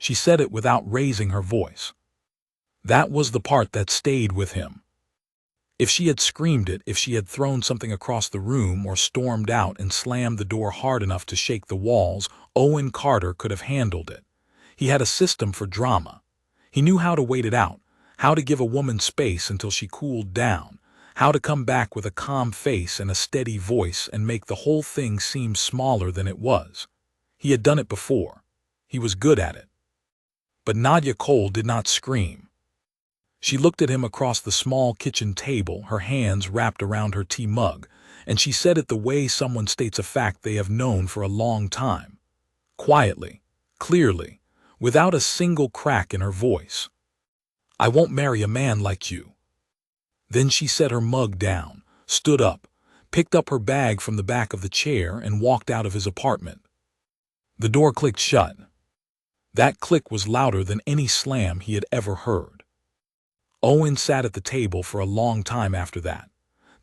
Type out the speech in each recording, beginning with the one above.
She said it without raising her voice. That was the part that stayed with him. If she had screamed it, if she had thrown something across the room or stormed out and slammed the door hard enough to shake the walls, Owen Carter could have handled it. He had a system for drama. He knew how to wait it out, how to give a woman space until she cooled down, how to come back with a calm face and a steady voice and make the whole thing seem smaller than it was. He had done it before. He was good at it. But Nadia Cole did not scream. She looked at him across the small kitchen table, her hands wrapped around her tea mug, and she said it the way someone states a fact they have known for a long time. Quietly, clearly, without a single crack in her voice. "I won't marry a man like you." Then she set her mug down, stood up, picked up her bag from the back of the chair, and walked out of his apartment. The door clicked shut. That click was louder than any slam he had ever heard. Owen sat at the table for a long time after that.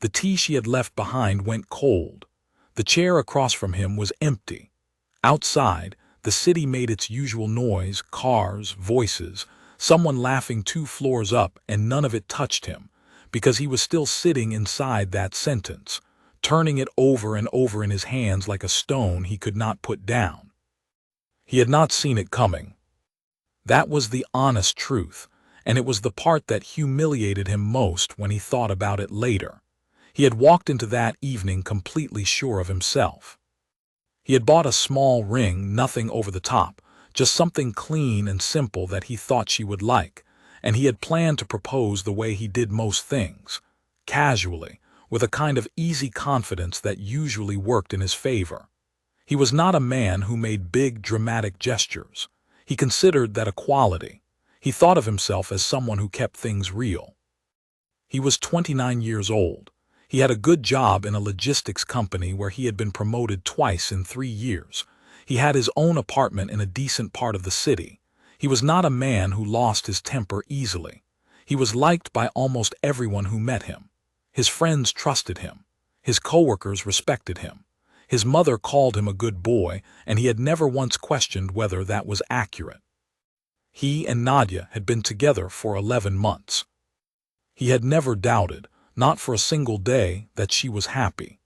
The tea she had left behind went cold. The chair across from him was empty. Outside, the city made its usual noise, cars, voices, someone laughing 2 floors up, and none of it touched him, because he was still sitting inside that sentence, turning it over and over in his hands like a stone he could not put down. He had not seen it coming. That was the honest truth. And it was the part that humiliated him most when he thought about it later. He had walked into that evening completely sure of himself. He had bought a small ring, nothing over the top, just something clean and simple that he thought she would like, and he had planned to propose the way he did most things, casually, with a kind of easy confidence that usually worked in his favor. He was not a man who made big, dramatic gestures. He considered that a quality. He thought of himself as someone who kept things real. He was 29 years old. He had a good job in a logistics company where he had been promoted twice in 3 years. He had his own apartment in a decent part of the city. He was not a man who lost his temper easily. He was liked by almost everyone who met him. His friends trusted him. His coworkers respected him. His mother called him a good boy, and he had never once questioned whether that was accurate. He and Nadia had been together for 11 months. He had never doubted, not for a single day, that she was happy.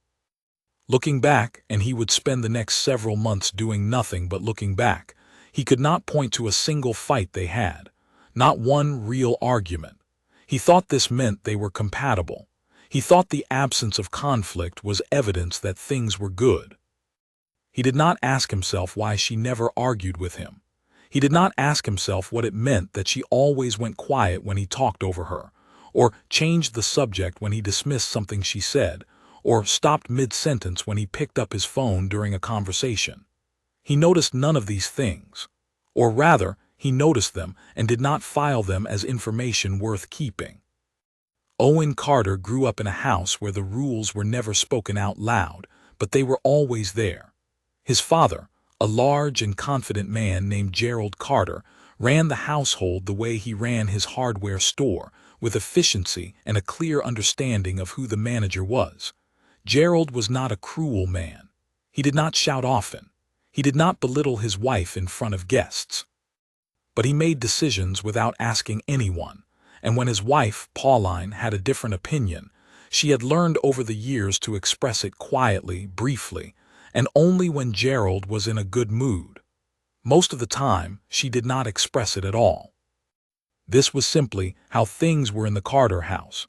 Looking back, and he would spend the next several months doing nothing but looking back, he could not point to a single fight they had, not one real argument. He thought this meant they were compatible. He thought the absence of conflict was evidence that things were good. He did not ask himself why she never argued with him. He did not ask himself what it meant that she always went quiet when he talked over her, or changed the subject when he dismissed something she said, or stopped mid-sentence when he picked up his phone during a conversation. He noticed none of these things. Or rather, he noticed them and did not file them as information worth keeping. Owen Carter grew up in a house where the rules were never spoken out loud, but they were always there. His father, a large and confident man named Gerald Carter, ran the household the way he ran his hardware store, with efficiency and a clear understanding of who the manager was. Gerald was not a cruel man. He did not shout often. He did not belittle his wife in front of guests. But he made decisions without asking anyone, and when his wife, Pauline, had a different opinion, she had learned over the years to express it quietly, briefly, and only when Gerald was in a good mood. Most of the time, she did not express it at all. This was simply how things were in the Carter house.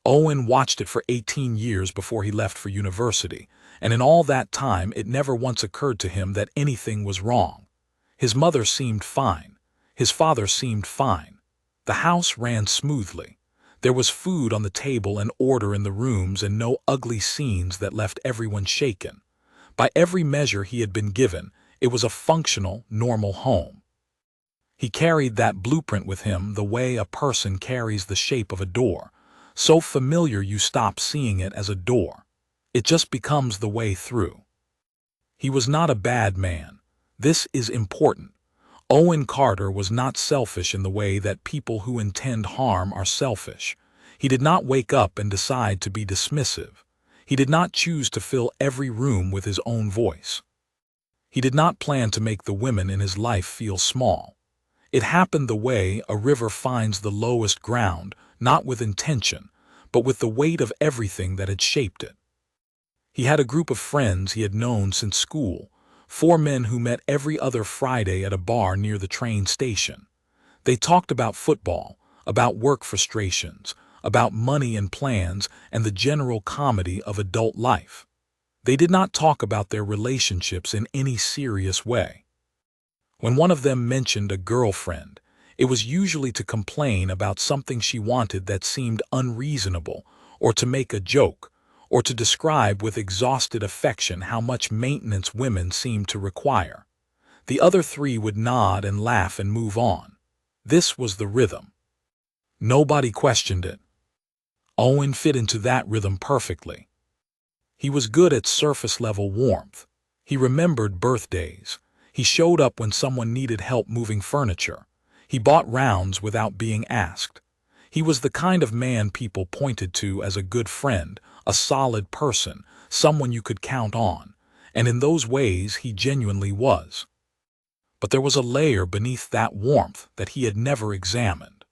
Owen watched it for 18 years before he left for university, and in all that time it never once occurred to him that anything was wrong. His mother seemed fine. His father seemed fine. The house ran smoothly. There was food on the table and order in the rooms and no ugly scenes that left everyone shaken. By every measure he had been given, it was a functional, normal home. He carried that blueprint with him the way a person carries the shape of a door, so familiar you stop seeing it as a door. It just becomes the way through. He was not a bad man. This is important. Owen Carter was not selfish in the way that people who intend harm are selfish. He did not wake up and decide to be dismissive. He did not choose to fill every room with his own voice. He did not plan to make the women in his life feel small. It happened the way a river finds the lowest ground, not with intention, but with the weight of everything that had shaped it. He had a group of friends he had known since school, 4 men who met every other Friday at a bar near the train station. They talked about football, about work frustrations, about money and plans, and the general comedy of adult life. They did not talk about their relationships in any serious way. When one of them mentioned a girlfriend, it was usually to complain about something she wanted that seemed unreasonable, or to make a joke, or to describe with exhausted affection how much maintenance women seemed to require. The other 3 would nod and laugh and move on. This was the rhythm. Nobody questioned it. Owen fit into that rhythm perfectly. He was good at surface-level warmth. He remembered birthdays. He showed up when someone needed help moving furniture. He bought rounds without being asked. He was the kind of man people pointed to as a good friend, a solid person, someone you could count on, and in those ways he genuinely was. But there was a layer beneath that warmth that he had never examined.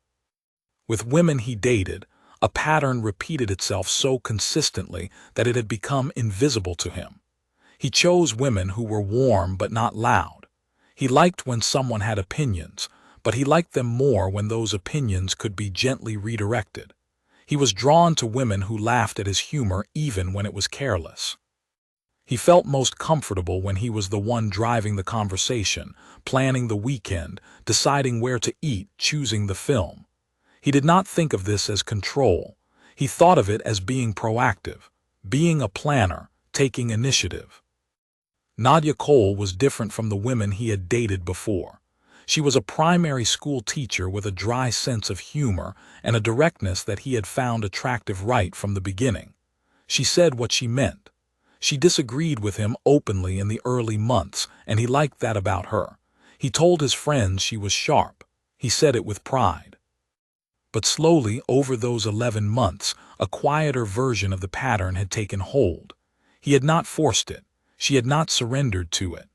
With women he dated, a pattern repeated itself so consistently that it had become invisible to him. He chose women who were warm but not loud. He liked when someone had opinions, but he liked them more when those opinions could be gently redirected. He was drawn to women who laughed at his humor even when it was careless. He felt most comfortable when he was the one driving the conversation, planning the weekend, deciding where to eat, choosing the film. He did not think of this as control. He thought of it as being proactive, being a planner, taking initiative. Nadia Cole was different from the women he had dated before. She was a primary school teacher with a dry sense of humor and a directness that he had found attractive right from the beginning. She said what she meant. She disagreed with him openly in the early months, and he liked that about her. He told his friends she was sharp. He said it with pride. But slowly, over those 11 months, a quieter version of the pattern had taken hold. He had not forced it. She had not surrendered to it.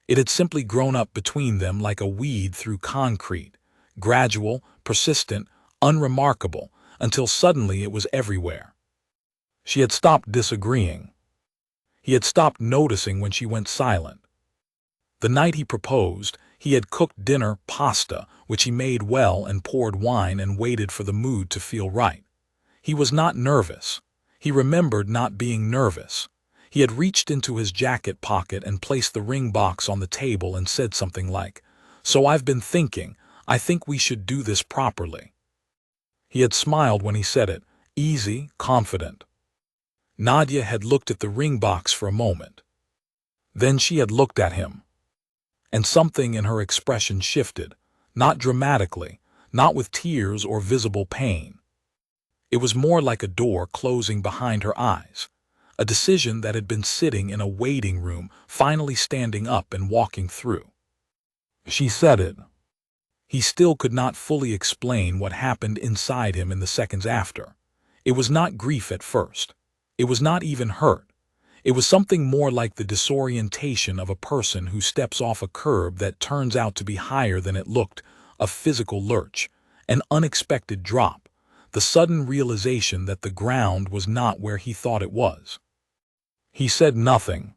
It had simply grown up between them like a weed through concrete, gradual, persistent, unremarkable, until suddenly it was everywhere. She had stopped disagreeing. He had stopped noticing when she went silent. The night he proposed, he had cooked dinner pasta, which he made well, and poured wine and waited for the mood to feel right. He was not nervous. He remembered not being nervous. He had reached into his jacket pocket and placed the ring box on the table and said something like, "So I've been thinking, I think we should do this properly." He had smiled when he said it, easy, confident. Nadia had looked at the ring box for a moment. Then she had looked at him. And something in her expression shifted, not dramatically, not with tears or visible pain. It was more like a door closing behind her eyes. A decision that had been sitting in a waiting room, finally standing up and walking through. She said it. He still could not fully explain what happened inside him in the seconds after. It was not grief at first. It was not even hurt. It was something more like the disorientation of a person who steps off a curb that turns out to be higher than it looked, a physical lurch, an unexpected drop, the sudden realization that the ground was not where he thought it was. He said nothing.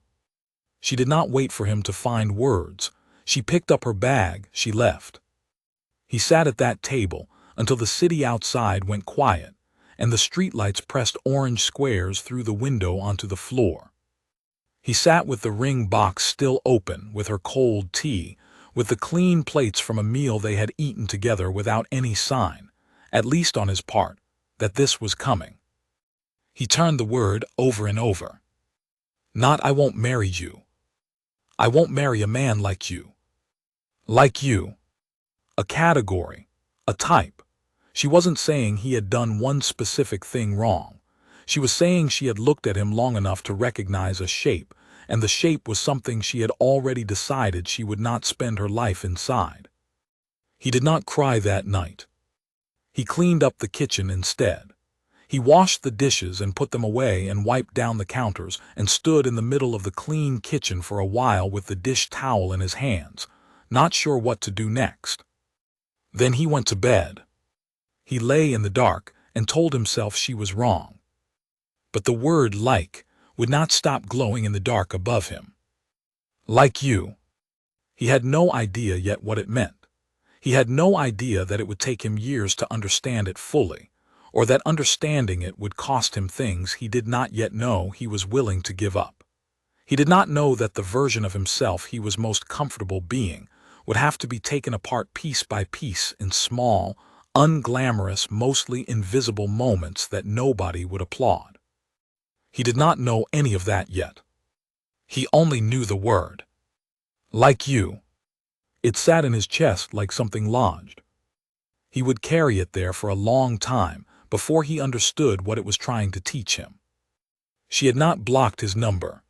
She did not wait for him to find words. She picked up her bag, she left. He sat at that table until the city outside went quiet, and the streetlights pressed orange squares through the window onto the floor. He sat with the ring box still open, with her cold tea, with the clean plates from a meal they had eaten together without any sign, at least on his part, that this was coming. He turned the word over and over. Not "I won't marry you. I won't marry a man like you. Like you." A category, a type. She wasn't saying he had done one specific thing wrong. She was saying she had looked at him long enough to recognize a shape, and the shape was something she had already decided she would not spend her life inside. He did not cry that night. He cleaned up the kitchen instead. He washed the dishes and put them away and wiped down the counters and stood in the middle of the clean kitchen for a while with the dish towel in his hands, not sure what to do next. Then he went to bed. He lay in the dark and told himself she was wrong. But the word "like" would not stop glowing in the dark above him. Like you. He had no idea yet what it meant. He had no idea that it would take him years to understand it fully, or that understanding it would cost him things he did not yet know he was willing to give up. He did not know that the version of himself he was most comfortable being would have to be taken apart piece by piece in small, unglamorous, mostly invisible moments that nobody would applaud. He did not know any of that yet. He only knew the word. Like you. It sat in his chest like something lodged. He would carry it there for a long time before he understood what it was trying to teach him. She had not blocked his number.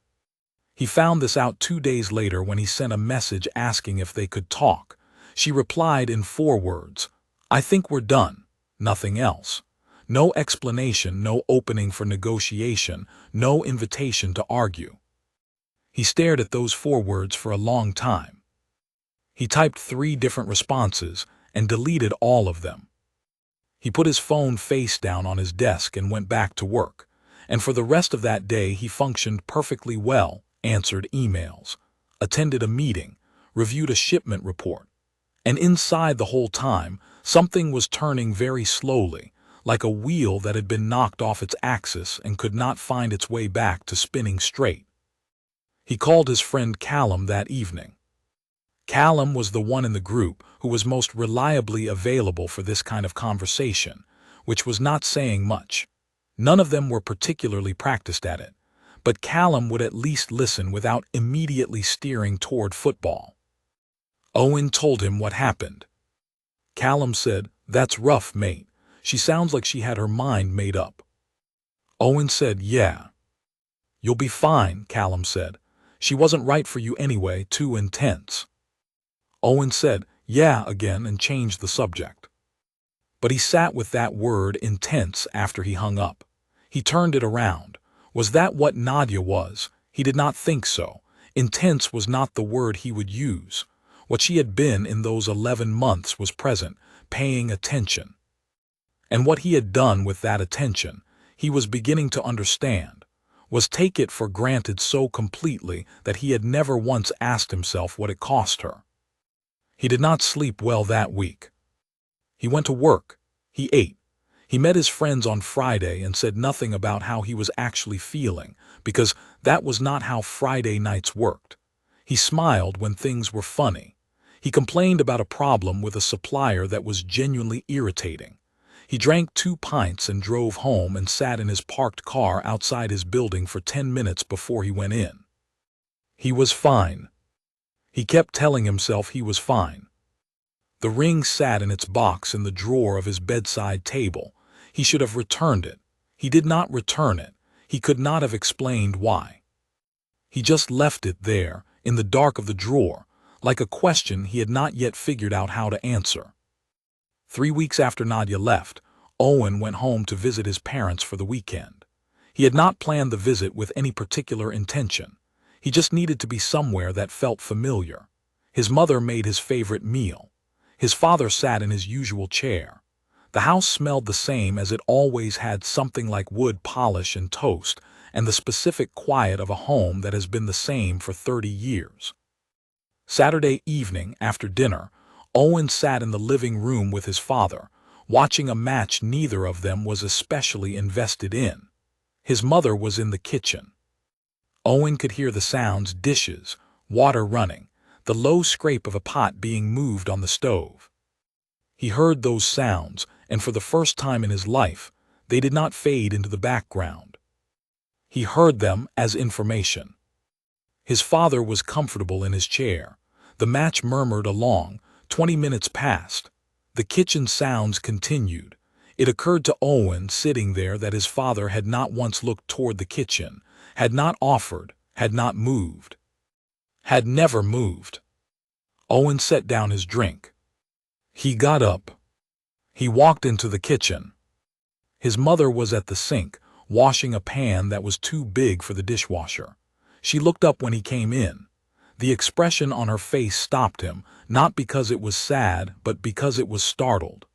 He found this out 2 days later when he sent a message asking if they could talk. She replied in 4 words, "I think we're done," nothing else. No explanation, no opening for negotiation, no invitation to argue. He stared at those 4 words for a long time. He typed 3 different responses and deleted all of them. He put his phone face down on his desk and went back to work, and for the rest of that day he functioned perfectly well, answered emails, attended a meeting, reviewed a shipment report, and inside the whole time something was turning very slowly, like a wheel that had been knocked off its axis and could not find its way back to spinning straight. He called his friend Callum that evening. Callum was the one in the group who was most reliably available for this kind of conversation, which was not saying much. None of them were particularly practiced at it, but Callum would at least listen without immediately steering toward football. Owen told him what happened. Callum said, "That's rough, mate. She sounds like she had her mind made up." Owen said, "Yeah." "You'll be fine," Callum said. "She wasn't right for you anyway, too intense." Owen said, "Yeah," again and changed the subject. But he sat with that word intense after he hung up. He turned it around. Was that what Nadia was? He did not think so. Intense was not the word he would use. What she had been in those 11 months was present, paying attention. And what he had done with that attention, he was beginning to understand, was take it for granted so completely that he had never once asked himself what it cost her. He did not sleep well that week. He went to work. He ate. He met his friends on Friday and said nothing about how he was actually feeling, because that was not how Friday nights worked. He smiled when things were funny. He complained about a problem with a supplier that was genuinely irritating. He drank 2 pints and drove home and sat in his parked car outside his building for 10 minutes before he went in. He was fine. He kept telling himself he was fine. The ring sat in its box in the drawer of his bedside table. He should have returned it. He did not return it. He could not have explained why. He just left it there, in the dark of the drawer, like a question he had not yet figured out how to answer. 3 weeks after Nadia left, Owen went home to visit his parents for the weekend. He had not planned the visit with any particular intention. He just needed to be somewhere that felt familiar. His mother made his favorite meal. His father sat in his usual chair. The house smelled the same as it always had, something like wood polish and toast, and the specific quiet of a home that has been the same for 30 years. Saturday evening, after dinner, Owen sat in the living room with his father, watching a match neither of them was especially invested in. His mother was in the kitchen. Owen could hear the sounds: dishes, water running, the low scrape of a pot being moved on the stove. He heard those sounds, and for the first time in his life, they did not fade into the background. He heard them as information. His father was comfortable in his chair. The match murmured along. 20 minutes passed. The kitchen sounds continued. It occurred to Owen, sitting there, that his father had not once looked toward the kitchen, had not offered, had not moved. Had never moved. Owen set down his drink. He got up. He walked into the kitchen. His mother was at the sink, washing a pan that was too big for the dishwasher. She looked up when he came in. The expression on her face stopped him, not because it was sad, but because it was startled.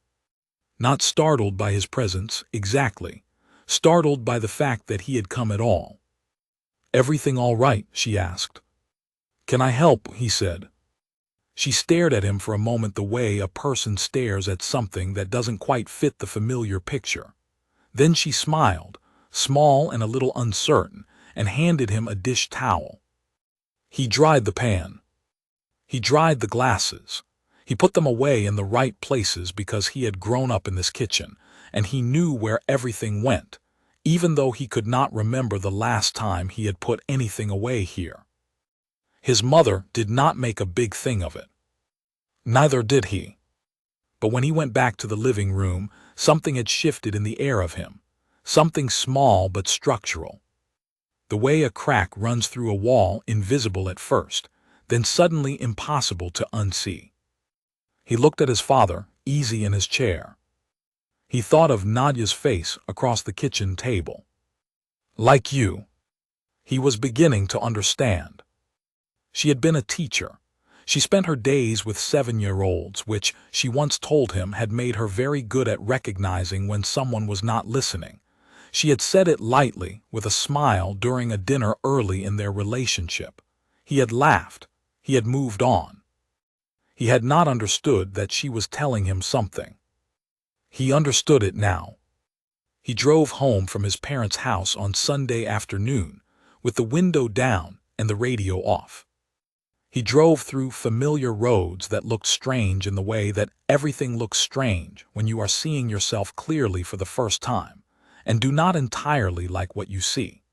Not startled by his presence, exactly. Startled by the fact that he had come at all. "Everything all right?" she asked. "Can I help?" he said. She stared at him for a moment the way a person stares at something that doesn't quite fit the familiar picture. Then she smiled, small and a little uncertain, and handed him a dish towel. He dried the pan. He dried the glasses. He put them away in the right places because he had grown up in this kitchen, and he knew where everything went, even though he could not remember the last time he had put anything away here. His mother did not make a big thing of it. Neither did he. But when he went back to the living room, something had shifted in the air of him, something small but structural. The way a crack runs through a wall, invisible at first, then suddenly impossible to unsee. He looked at his father, easy in his chair. He thought of Nadia's face across the kitchen table. "Like you." He was beginning to understand. She had been a teacher. She spent her days with 7-year-olds, which, she once told him, had made her very good at recognizing when someone was not listening. She had said it lightly, with a smile, during a dinner early in their relationship. He had laughed. He had moved on. He had not understood that she was telling him something. He understood it now. He drove home from his parents' house on Sunday afternoon, with the window down and the radio off. He drove through familiar roads that looked strange in the way that everything looks strange when you are seeing yourself clearly for the first time, and do not entirely like what you see.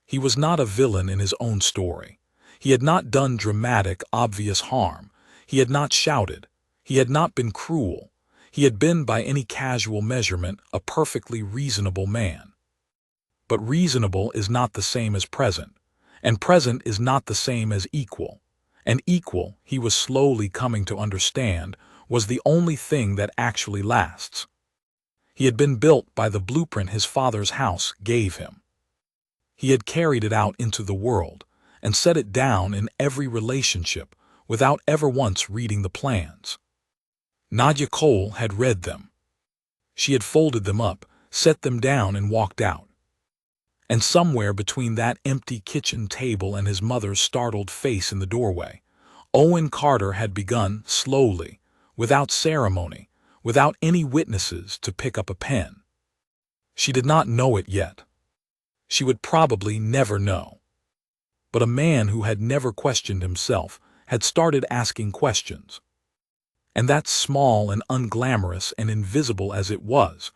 He was not a villain in his own story. He had not done dramatic, obvious harm. He had not shouted. He had not been cruel. He had been, by any casual measurement, a perfectly reasonable man. But reasonable is not the same as present, and present is not the same as equal. And equal, he was slowly coming to understand, was the only thing that actually lasts. He had been built by the blueprint his father's house gave him. He had carried it out into the world, and set it down in every relationship, without ever once reading the plans. Nadia Cole had read them. She had folded them up, set them down, and walked out. And somewhere between that empty kitchen table and his mother's startled face in the doorway, Owen Carter had begun, slowly, without ceremony, without any witnesses, to pick up a pen. She did not know it yet. She would probably never know. But a man who had never questioned himself had started asking questions. And that, small and unglamorous and invisible as it was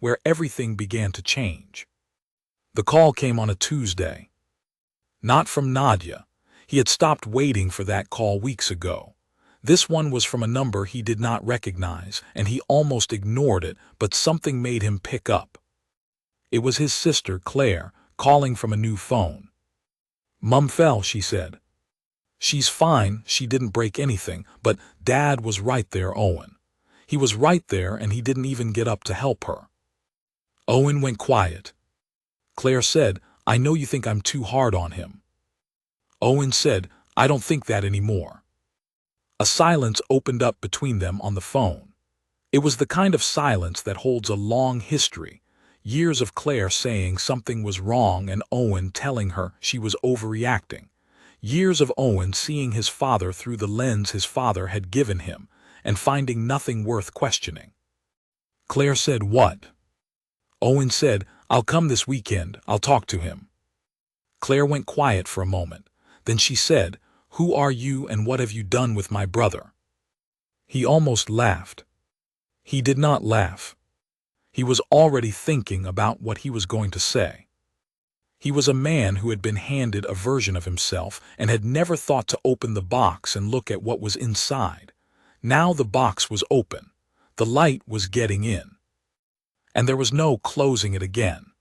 where everything began to change. The call came on a Tuesday. Not from Nadia. He had stopped waiting for that call weeks ago. This one was from a number he did not recognize, and he almost ignored it, but something made him pick up. It was his sister, Claire, calling from a new phone. "Mum fell," she said. "She's fine, she didn't break anything, but Dad was right there, Owen. He was right there, and he didn't even get up to help her." Owen went quiet. Claire said, "I know you think I'm too hard on him." Owen said, "I don't think that anymore." A silence opened up between them on the phone. It was the kind of silence that holds a long history, years of Claire saying something was wrong and Owen telling her she was overreacting, years of Owen seeing his father through the lens his father had given him and finding nothing worth questioning. Claire said, "What?" Owen said, "I'll come this weekend, I'll talk to him." Claire went quiet for a moment. Then she said, "Who are you and what have you done with my brother?" He almost laughed. He did not laugh. He was already thinking about what he was going to say. He was a man who had been handed a version of himself and had never thought to open the box and look at what was inside. Now the box was open. The light was getting in. And there was no closing it again.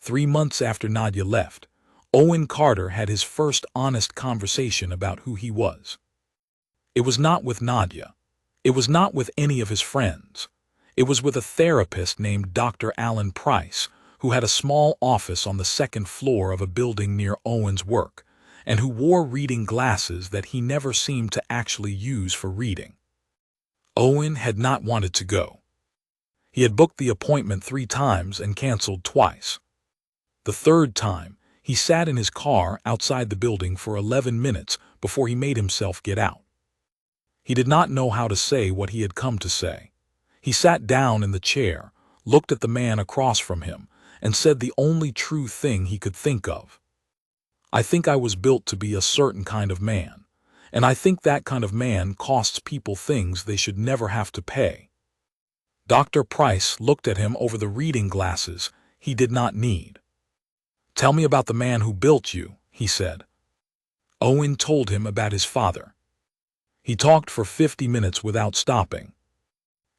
3 months after Nadia left, Owen Carter had his first honest conversation about who he was. It was not with Nadia. It was not with any of his friends. It was with a therapist named Dr. Alan Price, who had a small office on the second floor of a building near Owen's work, and who wore reading glasses that he never seemed to actually use for reading. Owen had not wanted to go. He had booked the appointment 3 times and canceled twice. The third time, he sat in his car outside the building for 11 minutes before he made himself get out. He did not know how to say what he had come to say. He sat down in the chair, looked at the man across from him, and said the only true thing he could think of. "I think I was built to be a certain kind of man, and I think that kind of man costs people things they should never have to pay." Dr. Price looked at him over the reading glasses he did not need. "Tell me about the man who built you," he said. Owen told him about his father. He talked for 50 minutes without stopping.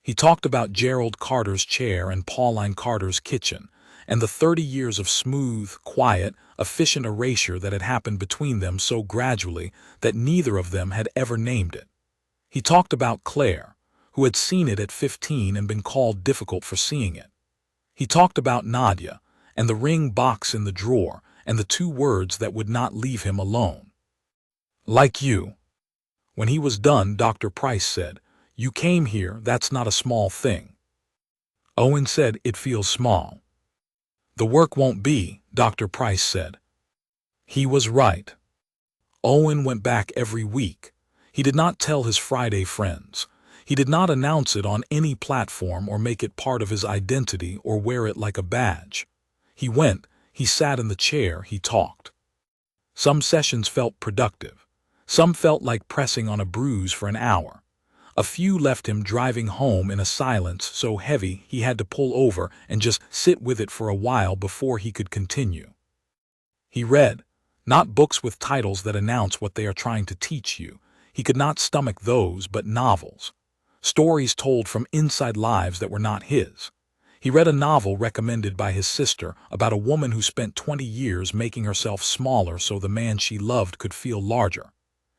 He talked about Gerald Carter's chair and Pauline Carter's kitchen, and the 30 years of smooth, quiet, efficient erasure that had happened between them so gradually that neither of them had ever named it. He talked about Claire, who had seen it at 15 and been called difficult for seeing it. He talked about Nadia, and the ring box in the drawer, and the 2 words that would not leave him alone. "Like you." When he was done, Dr. Price said, "You came here, that's not a small thing." Owen said, "It feels small." "The work won't be," Dr. Price said. He was right. Owen went back every week. He did not tell his Friday friends. He did not announce it on any platform or make it part of his identity or wear it like a badge. He went, he sat in the chair, he talked. Some sessions felt productive. Some felt like pressing on a bruise for an hour. A few left him driving home in a silence so heavy he had to pull over and just sit with it for a while before he could continue. He read, not books with titles that announce what they are trying to teach you. He could not stomach those, but novels. Stories told from inside lives that were not his. He read a novel recommended by his sister about a woman who spent 20 years making herself smaller so the man she loved could feel larger.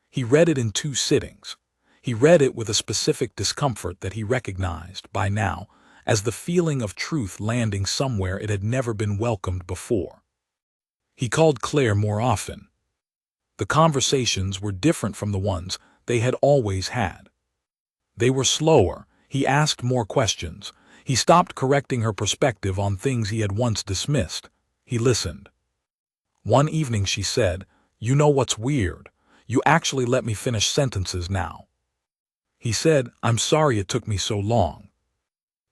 He read it in 2 sittings. He read it with a specific discomfort that he recognized, by now, as the feeling of truth landing somewhere it had never been welcomed before. He called Claire more often. The conversations were different from the ones they had always had. They were slower. He asked more questions. He stopped correcting her perspective on things he had once dismissed. He listened. One evening she said, "You know what's weird? You actually let me finish sentences now." He said, "I'm sorry it took me so long."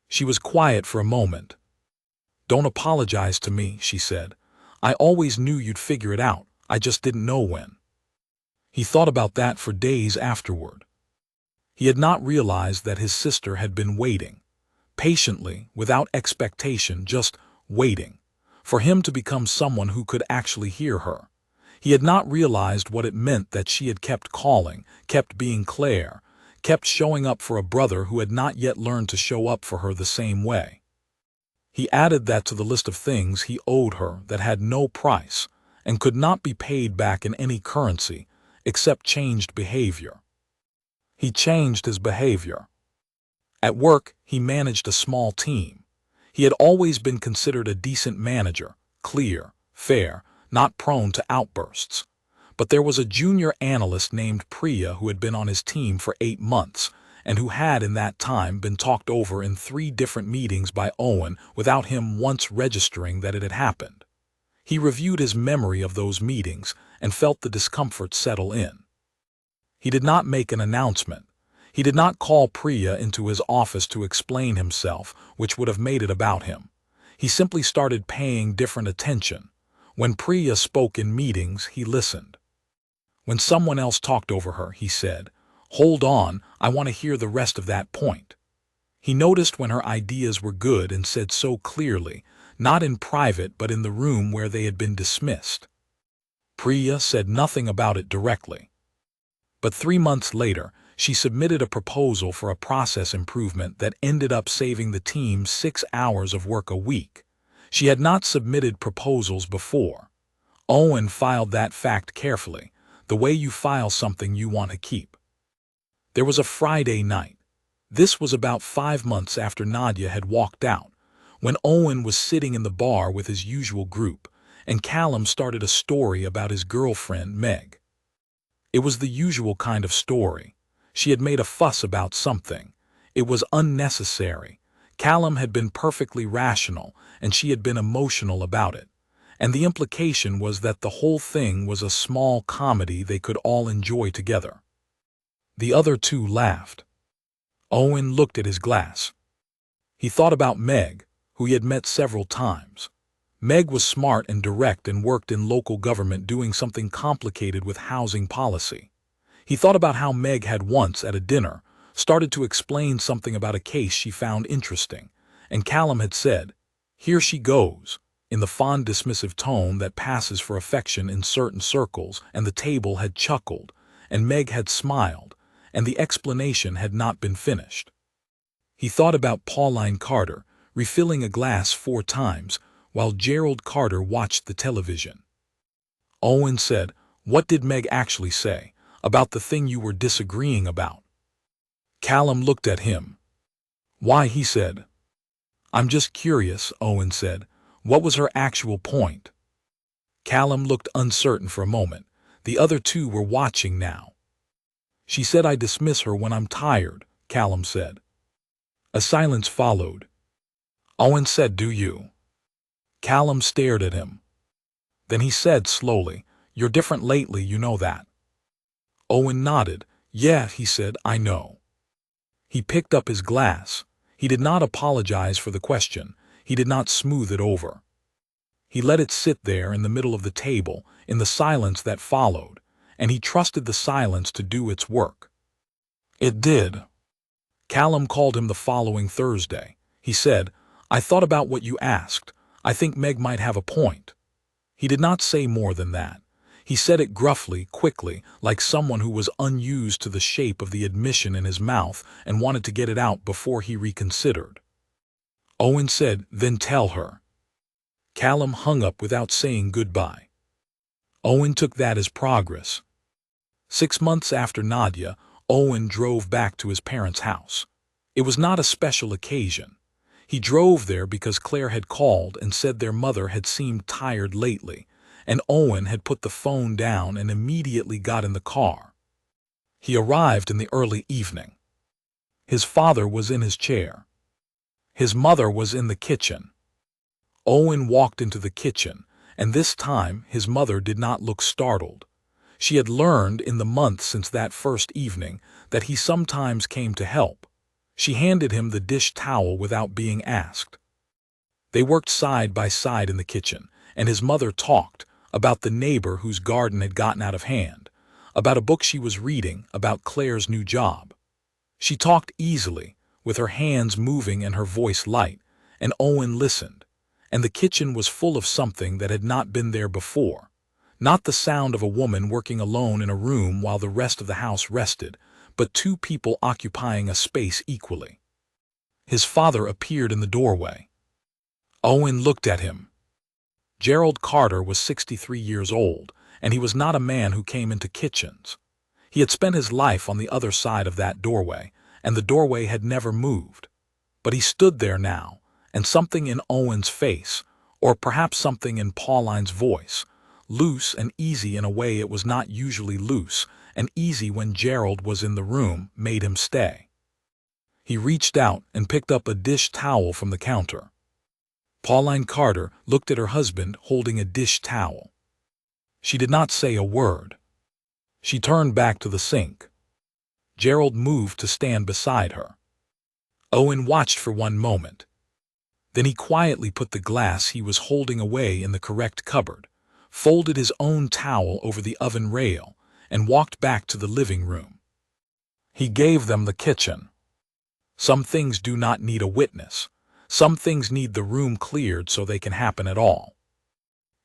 She was quiet for a moment. "Don't apologize to me," she said. "I always knew you'd figure it out. I just didn't know when." He thought about that for days afterward. He had not realized that his sister had been waiting, patiently, without expectation, just waiting, for him to become someone who could actually hear her. He had not realized what it meant that she had kept calling, kept being Claire, kept showing up for a brother who had not yet learned to show up for her the same way. He added that to the list of things he owed her that had no price and could not be paid back in any currency except changed behavior. He changed his behavior. At work, he managed a small team. He had always been considered a decent manager, clear, fair, not prone to outbursts. But there was a junior analyst named Priya who had been on his team for 8 months, and who had in that time been talked over in 3 different meetings by Owen without him once registering that it had happened. He reviewed his memory of those meetings and felt the discomfort settle in. He did not make an announcement. He did not call Priya into his office to explain himself, which would have made it about him. He simply started paying different attention. When Priya spoke in meetings, he listened. When someone else talked over her, he said, "Hold on, I want to hear the rest of that point." He noticed when her ideas were good and said so clearly, not in private but in the room where they had been dismissed. Priya said nothing about it directly. But 3 months later, she submitted a proposal for a process improvement that ended up saving the team 6 hours of work a week. She had not submitted proposals before. Owen filed that fact carefully, the way you file something you want to keep. There was a Friday night. This was about 5 months after Nadia had walked out, when Owen was sitting in the bar with his usual group, and Callum started a story about his girlfriend, Meg. It was the usual kind of story. She had made a fuss about something. It was unnecessary. Callum had been perfectly rational, and she had been emotional about it. And the implication was that the whole thing was a small comedy they could all enjoy together. The other two laughed. Owen looked at his glass. He thought about Meg, who he had met several times. Meg was smart and direct and worked in local government doing something complicated with housing policy. He thought about how Meg had once, at a dinner, started to explain something about a case she found interesting, and Callum had said, "Here she goes," in the fond dismissive tone that passes for affection in certain circles, and the table had chuckled, and Meg had smiled, and the explanation had not been finished. He thought about Pauline Carter, refilling a glass 4 times, while Gerald Carter watched the television. Owen said, "What did Meg actually say, about the thing you were disagreeing about?" Callum looked at him. "Why," he said. "I'm just curious," Owen said. "What was her actual point?" Callum looked uncertain for a moment. The other two were watching now. "She said I dismiss her when I'm tired," Callum said. A silence followed. Owen said, "Do you?" Callum stared at him. Then he said slowly, "You're different lately, you know that." Owen nodded. "Yeah," he said, "I know." He picked up his glass. He did not apologize for the question. He did not smooth it over. He let it sit there in the middle of the table, in the silence that followed, and he trusted the silence to do its work. It did. Callum called him the following Thursday. He said, "I thought about what you asked. I think Meg might have a point." He did not say more than that. He said it gruffly, quickly, like someone who was unused to the shape of the admission in his mouth and wanted to get it out before he reconsidered. Owen said, "Then tell her." Callum hung up without saying goodbye. Owen took that as progress. 6 months after Nadia, Owen drove back to his parents' house. It was not a special occasion. He drove there because Claire had called and said their mother had seemed tired lately, and Owen had put the phone down and immediately got in the car. He arrived in the early evening. His father was in his chair. His mother was in the kitchen. Owen walked into the kitchen, and this time his mother did not look startled. She had learned in the months since that first evening that he sometimes came to help. She handed him the dish towel without being asked. They worked side by side in the kitchen, and his mother talked about the neighbor whose garden had gotten out of hand, about a book she was reading, about Claire's new job. She talked easily, with her hands moving and her voice light, and Owen listened, and the kitchen was full of something that had not been there before. Not the sound of a woman working alone in a room while the rest of the house rested, but 2 people occupying a space equally. His father appeared in the doorway. Owen looked at him. Gerald Carter was 63 years old, and he was not a man who came into kitchens. He had spent his life on the other side of that doorway, and the doorway had never moved. But he stood there now, and something in Owen's face, or perhaps something in Pauline's voice, loose and easy in a way it was not usually loose and easy when Gerald was in the room, made him stay. He reached out and picked up a dish towel from the counter. Pauline Carter looked at her husband holding a dish towel. She did not say a word. She turned back to the sink. Gerald moved to stand beside her. Owen watched for one moment. Then he quietly put the glass he was holding away in the correct cupboard, folded his own towel over the oven rail, and walked back to the living room. He gave them the kitchen. Some things do not need a witness. Some things need the room cleared so they can happen at all.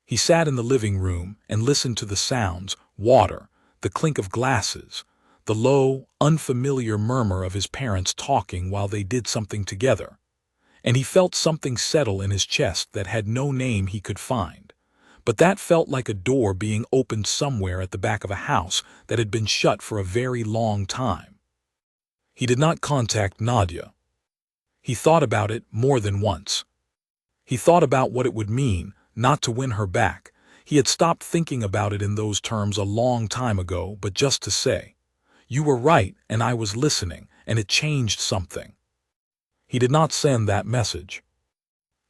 He sat in the living room and listened to the sounds, water, the clink of glasses, the low, unfamiliar murmur of his parents talking while they did something together. And he felt something settle in his chest that had no name he could find. But that felt like a door being opened somewhere at the back of a house that had been shut for a very long time. He did not contact Nadia. He thought about it more than once. He thought about what it would mean not to win her back. He had stopped thinking about it in those terms a long time ago, but just to say, "You were right and I was listening," and it changed something. He did not send that message.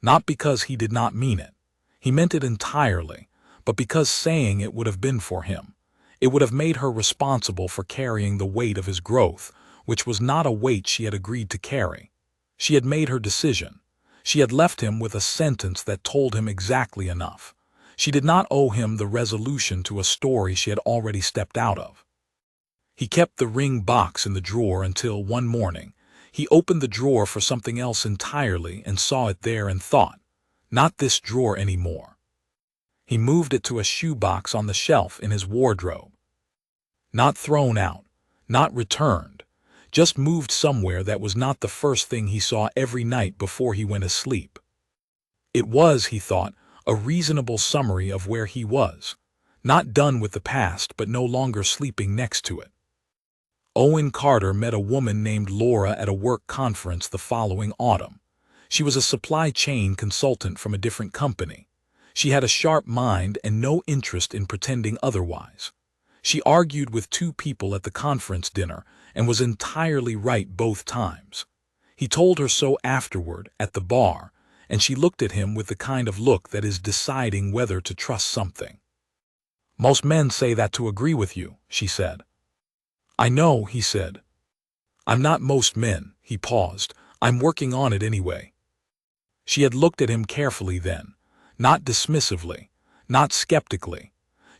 Not because he did not mean it. He meant it entirely, but because saying it would have been for him. It would have made her responsible for carrying the weight of his growth, which was not a weight she had agreed to carry. She had made her decision. She had left him with a sentence that told him exactly enough. She did not owe him the resolution to a story she had already stepped out of. He kept the ring box in the drawer until one morning he opened the drawer for something else entirely and saw it there and thought, "Not this drawer anymore." He moved it to a shoebox on the shelf in his wardrobe. Not thrown out, not returned, just moved somewhere that was not the first thing he saw every night before he went to sleep. It was, he thought, a reasonable summary of where he was, not done with the past but no longer sleeping next to it. Owen Carter met a woman named Laura at a work conference the following autumn. She was a supply chain consultant from a different company. She had a sharp mind and no interest in pretending otherwise. She argued with two people at the conference dinner and was entirely right both times. He told her so afterward at the bar, and she looked at him with the kind of look that is deciding whether to trust something. "Most men say that to agree with you," she said. "I know," he said. "I'm not most men," he paused. "I'm working on it anyway." She had looked at him carefully then, not dismissively, not skeptically,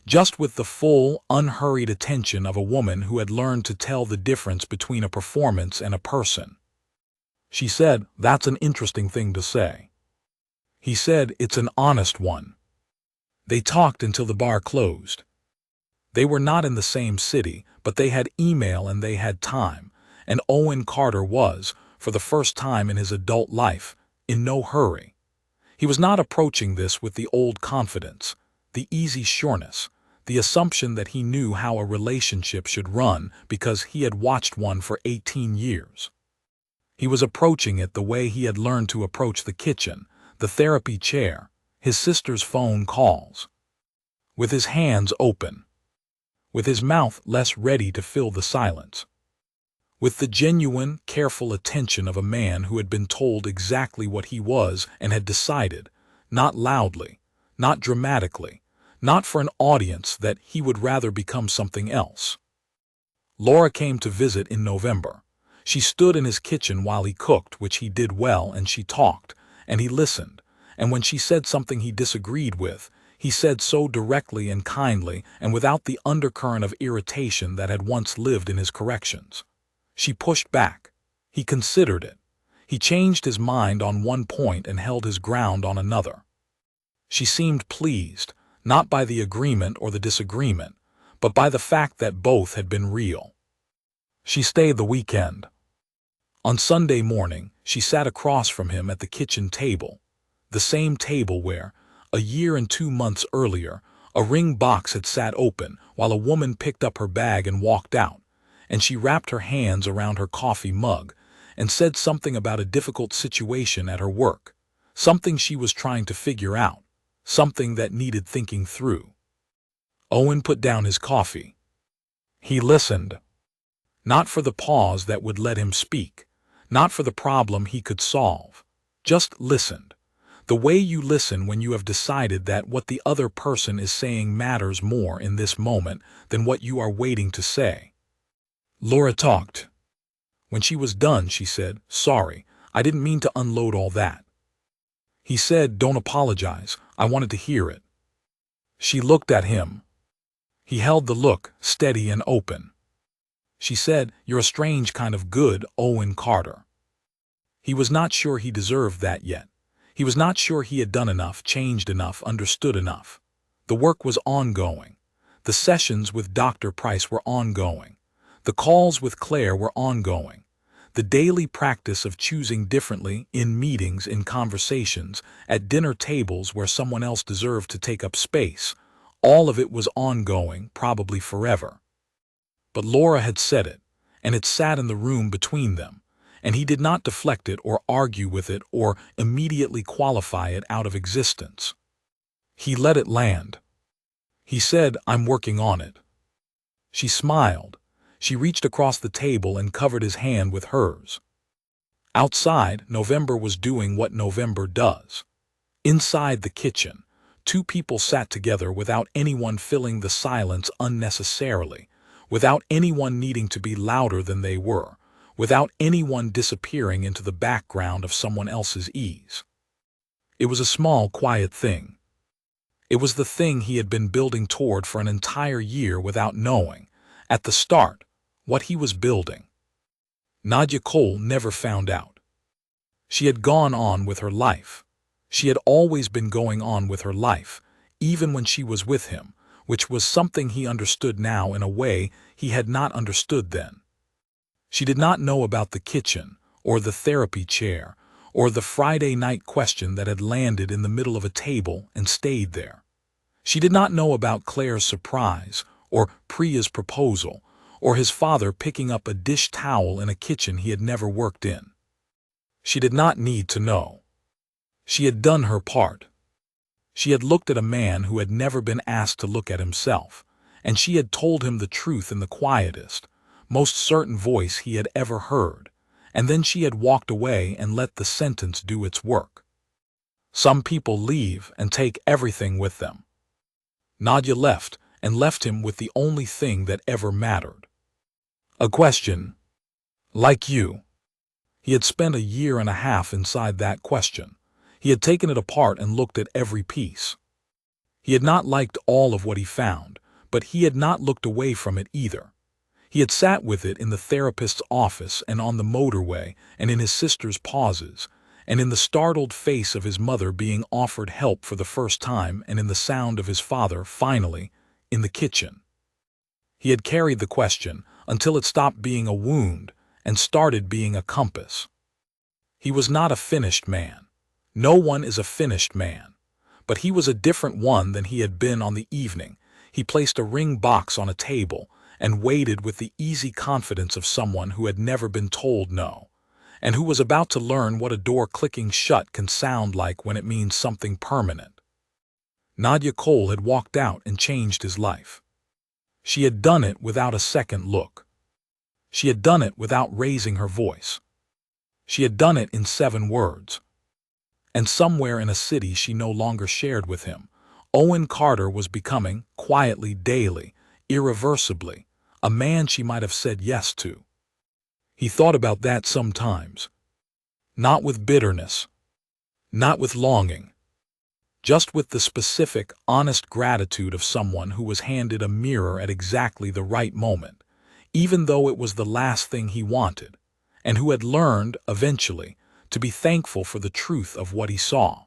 just with the full, unhurried attention of a woman who had learned to tell the difference between a performance and a person. She said, "That's an interesting thing to say." He said, "It's an honest one." They talked until the bar closed. They were not in the same city, but they had email and they had time, and Owen Carter was, for the first time in his adult life, in no hurry. He was not approaching this with the old confidence, the easy sureness, the assumption that he knew how a relationship should run because he had watched one for 18 years. He was approaching it the way he had learned to approach the kitchen, the therapy chair, his sister's phone calls. With his hands open. With his mouth less ready to fill the silence. With the genuine, careful attention of a man who had been told exactly what he was and had decided, not loudly, not dramatically, not for an audience, that he would rather become something else. Laura came to visit in November. She stood in his kitchen while he cooked, which he did well, and she talked, and he listened, and when she said something he disagreed with, he said so directly and kindly and without the undercurrent of irritation that had once lived in his corrections. She pushed back. He considered it. He changed his mind on one point and held his ground on another. She seemed pleased, not by the agreement or the disagreement, but by the fact that both had been real. She stayed the weekend. On Sunday morning, she sat across from him at the kitchen table, the same table where, a year and 2 months earlier, a ring box had sat open while a woman picked up her bag and walked out, and she wrapped her hands around her coffee mug and said something about a difficult situation at her work, something she was trying to figure out, something that needed thinking through. Owen put down his coffee. He listened. Not for the pause that would let him speak, not for the problem he could solve, just listened. The way you listen when you have decided that what the other person is saying matters more in this moment than what you are waiting to say. Laura talked. When she was done, she said, "Sorry, I didn't mean to unload all that." He said, "Don't apologize, I wanted to hear it." She looked at him. He held the look, steady and open. She said, "You're a strange kind of good, Owen Carter." He was not sure he deserved that yet. He was not sure he had done enough, changed enough, understood enough. The work was ongoing. The sessions with Dr. Price were ongoing. The calls with Claire were ongoing. The daily practice of choosing differently in meetings, in conversations, at dinner tables where someone else deserved to take up space, all of it was ongoing, probably forever. But Laura had said it, and it sat in the room between them, and he did not deflect it or argue with it or immediately qualify it out of existence. He let it land. He said, "I'm working on it." She smiled. She reached across the table and covered his hand with hers. Outside, November was doing what November does. Inside the kitchen, two people sat together without anyone filling the silence unnecessarily, without anyone needing to be louder than they were, without anyone disappearing into the background of someone else's ease. It was a small, quiet thing. It was the thing he had been building toward for an entire year without knowing, at the start, what he was building. Nadia Cole never found out. She had gone on with her life. She had always been going on with her life, even when she was with him, which was something he understood now in a way he had not understood then. She did not know about the kitchen, or the therapy chair, or the Friday night question that had landed in the middle of a table and stayed there. She did not know about Claire's surprise, or Priya's proposal, or his father picking up a dish towel in a kitchen he had never worked in. She did not need to know. She had done her part. She had looked at a man who had never been asked to look at himself, and she had told him the truth in the quietest, most certain voice he had ever heard, and then she had walked away and let the sentence do its work. Some people leave and take everything with them. Nadia left, and left him with the only thing that ever mattered. A question. Like you. He had spent 1.5 years inside that question. He had taken it apart and looked at every piece. He had not liked all of what he found, but he had not looked away from it either. He had sat with it in the therapist's office and on the motorway and in his sister's pauses, and in the startled face of his mother being offered help for the first time and in the sound of his father, finally, in the kitchen. He had carried the question until it stopped being a wound and started being a compass. He was not a finished man. No one is a finished man. But he was a different one than he had been on the evening. He placed a ring box on a table and waited with the easy confidence of someone who had never been told no, and who was about to learn what a door clicking shut can sound like when it means something permanent. Nadia Cole had walked out and changed his life. She had done it without a second look. She had done it without raising her voice. She had done it in 7 words. And somewhere in a city she no longer shared with him, Owen Carter was becoming, quietly, daily, irreversibly, a man she might have said yes to. He thought about that sometimes. Not with bitterness. Not with longing. Just with the specific, honest gratitude of someone who was handed a mirror at exactly the right moment, even though it was the last thing he wanted, and who had learned, eventually, to be thankful for the truth of what he saw.